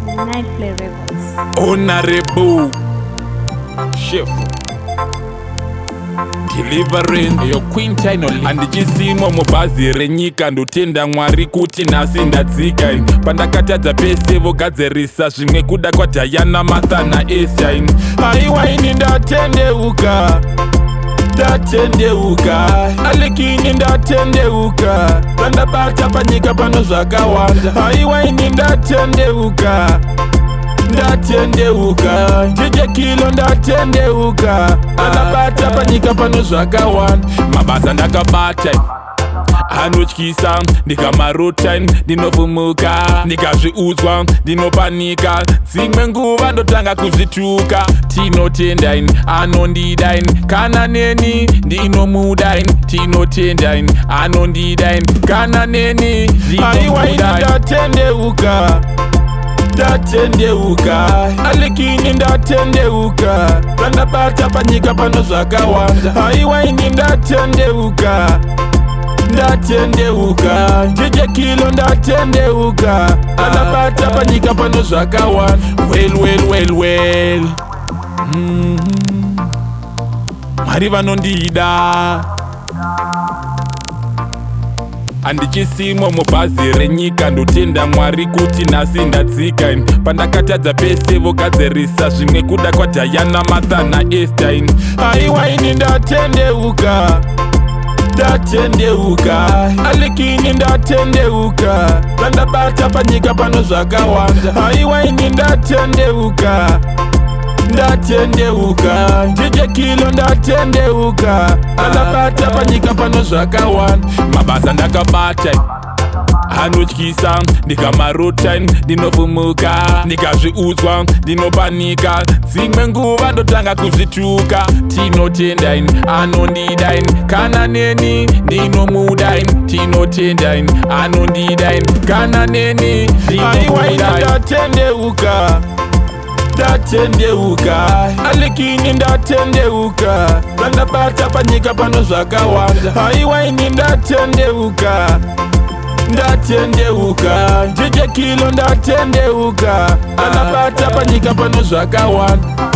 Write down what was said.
Nightplay Records. Honorable Chef Delivering yo quintino andichisimo mubhazi renyika ndotenda Mwari kuti nhasi ndadzika pandakatadza pese vogadzirisa zvimwe kuda kwaDiana Martha naEsther haiwa ini ndatendeuka Allykin ndatendeuka pandabata panyika pano zvakawanda haiwa ini ndatendeuka jeje kilo ndatendeuka pandabata panyika pano zvakawanda mabasa ndakabata anotyisa ndikamarota ndinovhumuka ndikazviudzwa ndinopanika dzimwe nguva ndotanga kuzvituka tinotenda anondida kana neni ndinomuda tinotenda anondida kana neni haiwa ini ndatendeuka Allykin ndatendeuka pandabata panyika pano zvakawanda haiwa ini ndatendeuka jeje kilo ndatendeuka pandabata panyika pano zvakawanda well Mwari vanondida andichisimo mubhazi renyika ndotenda Mwari kuti nhasi ndadzika pandakatadza pese vogadzirisa zvimwe kuda kwaDiana Martha naEsther haiwa ini ndatendeuka Allykin ndatendeuka pandabata panyika pano zvakawanda haiwa ini ndatendeuka jeje kilo ndatendeuka pandabata panyika pano zvakawanda mabasa ndakabata anotyisa ndikamarota ndinovhumuka ndikazviudzwa ndinopanika dzimwe nguva ndotanga kuzvituka tinotenda anondida kana neni ndinomuda tinotenda anondida kana neni haiwa ini ndatendeuka Allykin ndatendeuka pandabata panyika pano zvakawanda haiwa ini ndatendeuka jeje kilo ndatendeuka pandabata panyika pano zvakawanda